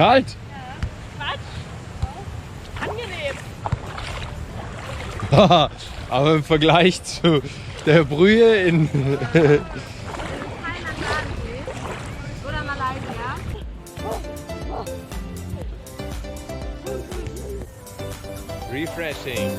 kalt. Ja. Quatsch. Angenehm. Aber im Vergleich zu der Brühe in... Oder Malaysia. Refreshing.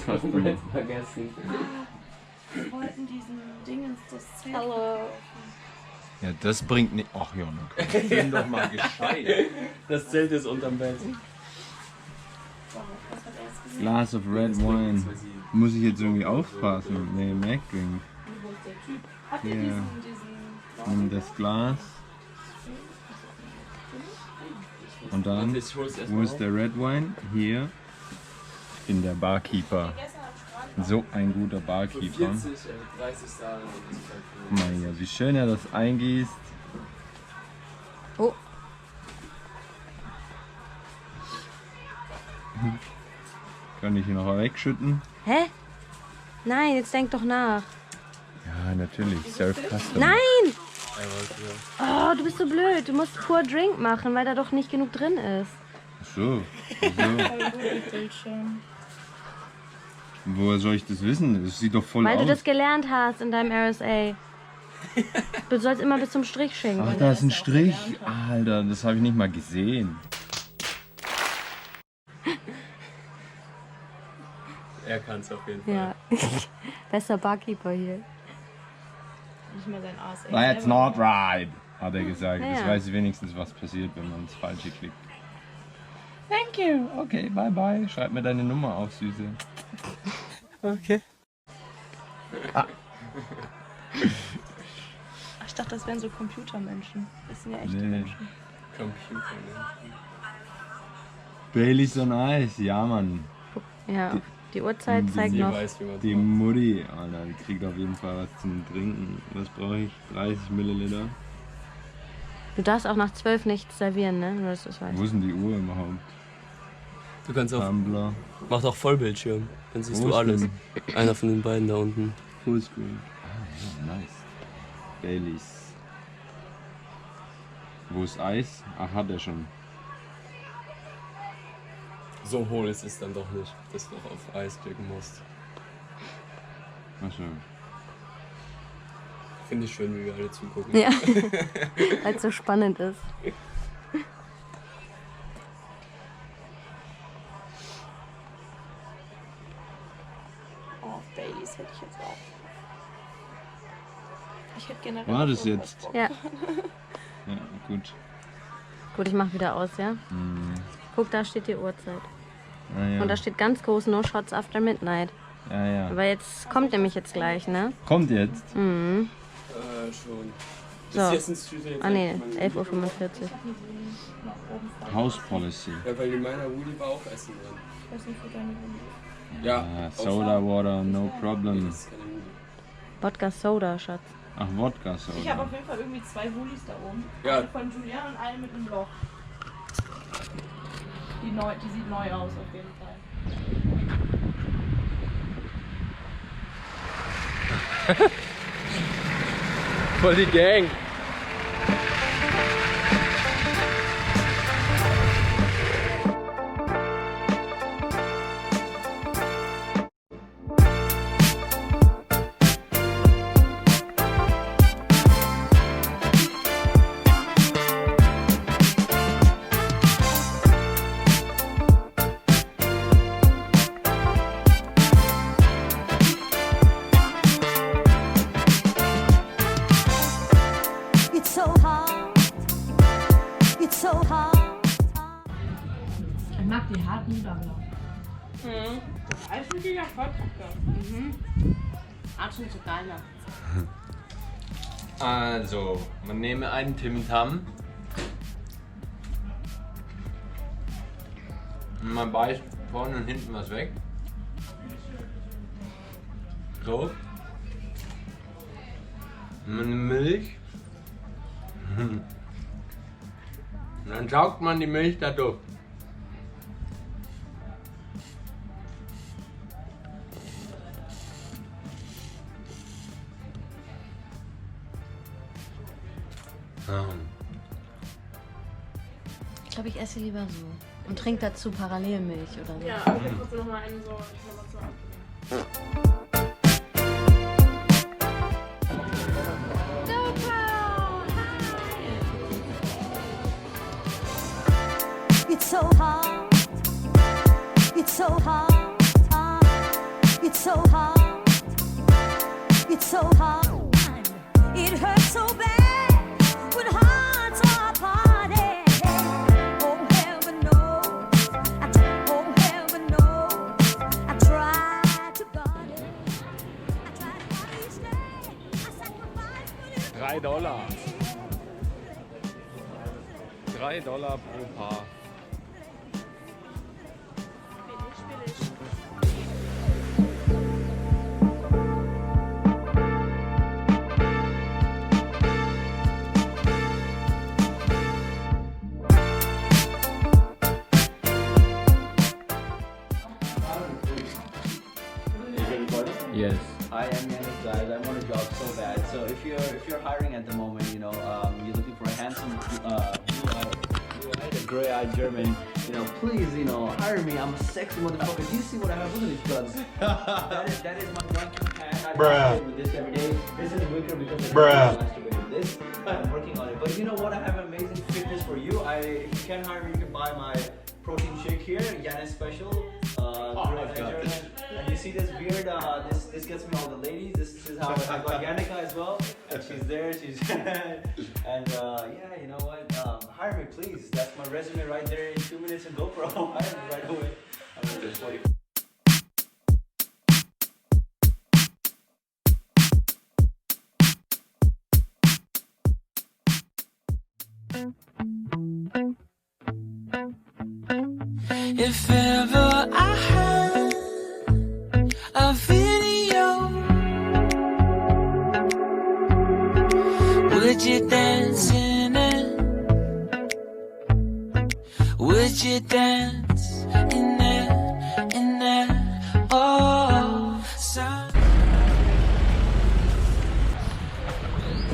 Hast du jetzt vergessen? Wir wollten diesen Dingens, das Zelt. Hallo. Ja, das bringt nicht... Ach ja, ich bin doch mal gescheit. Das Zelt ist unterm Bett. Was hat er jetzt gesehen? Glass of red wine. Muss ich jetzt irgendwie aufpassen? Nee, Mac Drink. Wo ist der Typ? Habt ihr Ja. diesen Nimm das Glas. Und dann, wo ist der Red Wine? Hier. In der Barkeeper. So ein guter Barkeeper. 40, 30 Jahre. Guck mal hier, wie schön er das eingießt. Oh. Kann ich ihn noch wegschütten? Hä? Nein, jetzt denk doch nach. Ja, natürlich. Serve Custom. Nein! Oh, du bist so blöd. Du musst Pour Drink machen, weil da doch nicht genug drin ist. Ach so. Wieso? Woher soll ich das wissen? Das sieht doch voll Weil aus. du das gelernt hast in deinem RSA. Du sollst immer bis zum Strich schenken. Ach, da ist ein Strich. Alter, das habe ich nicht mal gesehen. Er kann es auf jeden Fall. Ja. Bester Barkeeper hier. Nicht mal sein ASA. That's not right, hat er gesagt. Ja. Das weiß ich wenigstens, was passiert, wenn man das Falsche klickt. Thank you. Okay, bye bye. Schreib mir deine Nummer auf, Süße. Okay. Ach, ich dachte, das wären so Computermenschen. Das sind ja echte Nee. Menschen. Computer, ne? Baileys on Ice, ja Mann. Ja, die Uhrzeit zeigt Sie noch. weiß, wie man Die Mutti, Alter, die kriegt auf jeden Fall was zum Trinken. Was brauche ich? 30 Milliliter. Du darfst auch nach 12 nichts servieren, ne? Nur, dass du es weißt. Wo ist denn die Uhr überhaupt? Du kannst auch. Tumblr. Mach doch Vollbildschirm. Dann siehst du Wo ist alles. denn? Einer von den beiden da unten. Fullscreen. Ah, ja, nice. Baileys. Wo ist Eis? Ach, hat er schon. So hohl ist es dann doch nicht, dass du auch auf Eis klicken musst. Ach so. Finde ich schön, wie wir alle zugucken. Ja, weil es so spannend ist. Oh, Baileys hätte ich jetzt auch. Ich hätte generell. War auf das irgendwas jetzt? Bock. Ja. Ja, gut. Gut, ich mach wieder aus, ja? Mhm. Guck, da steht die Uhrzeit. Ah, ja. Und da steht ganz groß No Shots After Midnight. Ja, ja. Aber jetzt kommt nämlich jetzt gleich, ne? Kommt jetzt. Mhm. Schon. So. Ist jetzt ein Studio jetzt Ah ne, eigentlich mal- 11:45 Uhr. House Policy. Ja, weil in meiner Woody war auch Essen drin. Essen für deine Hunde. Ja. Ah, Soda Water, no problem. Das ist keine Woody. Wodka Soda, Schatz. Ach, Wodka-Soda. Ich habe auf jeden Fall irgendwie 2 Woolies da oben. Ja. Eine von Julian und eine mit einem Loch. Die sieht neu aus auf jeden Fall. Voll die Gang. Ich mag die harten Burger. Das Eis ist ja voll kacke. Absolut so geil. Also, man nehme einen Tim Tam. Und man beißt vorne und hinten was weg. So. Und man nimmt Milch. Und dann saugt man die Milch da durch. Ich glaube, ich esse lieber so. Und trinke dazu Parallelmilch oder so. Ja, aber ich habe trotzdem noch mal einen so. Ich will was so abnehmen. It's so hard. It's so hard. It's so hard. It's so hard. It hurts so bad when hearts are parted. Oh heaven knows. Oh heaven knows. I try to guard it. I try to guard it each day. I sacrifice for you. $3. $3 pro Paar. Yes. I am Jannis, guys. I want a job so bad. So if you're hiring at the moment, you know, you're looking for a handsome, blue-eyed, gray-eyed German, you know, please, you know, hire me. I'm a sexy motherfucker. Do you see what I have? Look at these guns. that is my ranking pad. I masturbate with this every day. This is wicker because I masturbate with this. I'm working on it. But you know what? I have amazing fitness for you. If you can hire me, you can buy my protein shake here, Jannis special. And you see this beard, this gets me all the ladies. This is how I got Yannicka as well. And she's there, and yeah, you know what, hire me please. That's my resume right there in 2 minutes in GoPro. Hire me right away. I'm gonna just wait. If ever I had a video, would you dance in it? Would you dance in it? In it? Oh, son.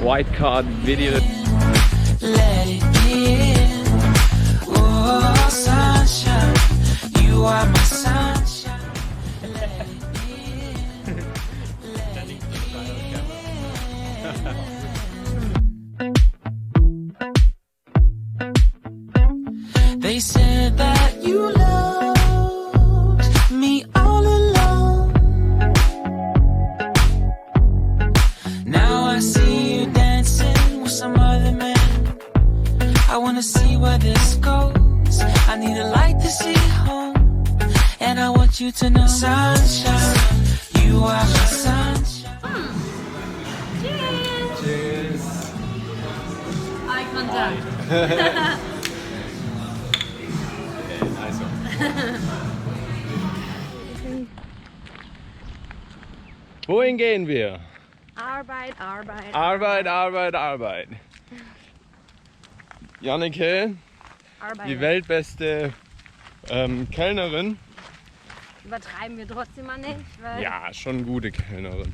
White card video. Let it in. Oh, sunshine. You are my sunshine. Let it in. Let it in. They said that you loved me all along. Now I see you dancing with some other man. I wanna see where this goes. I need a light to see home. And I want you to know, sunshine, you are my sunshine. Cheers! Cheers. Eye contact. Nice one. Wohin gehen wir? Arbeit, Arbeit. Arbeit, Arbeit, Arbeit. Jannike, Arbeit. die weltbeste Kellnerin. Übertreiben wir trotzdem mal nicht, weil Ja, schon gute Kellnerin.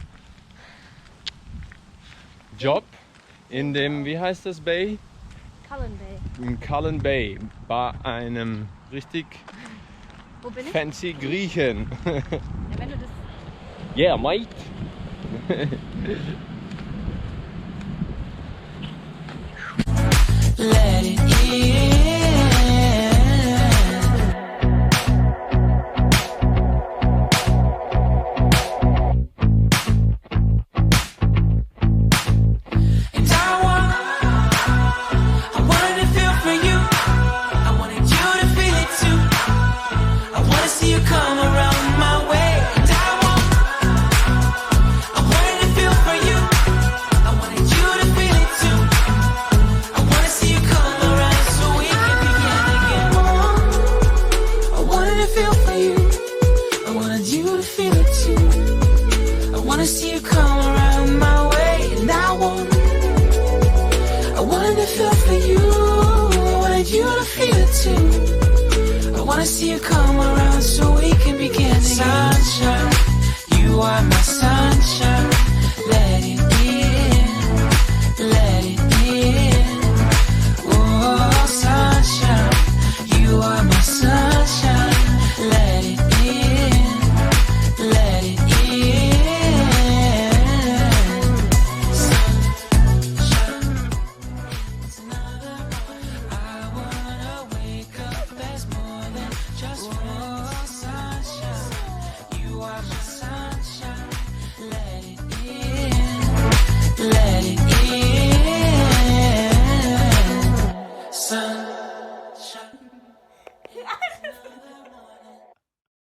Job in dem, wie heißt das Bay? Cullen Bay. In Cullen Bay, bei einem richtig Wo bin ich? fancy Griechen. Ja, wenn du das... Yeah, mate. Let it in. And I wanted to feel for you. I wanted you to feel it too. I wanna see you come around my way. And I wanted to feel for you. I wanted you to feel it too. I wanna see you come around so we can begin again. I wanted to feel for you. I wanted you to feel it too. I wanna see you come around my way. And I wanted to feel for you. I wanted you to feel it too. I wanna see you come around so we can begin again. Sunshine, you are my sunshine. Let it in, let it in. Oh, sunshine, you are my sunshine. Let it in, let it in. Sunshine, it's another. I wanna wake up as more than just one. Sunshine, you are my sunshine. Let it in, let it in. Sunshine.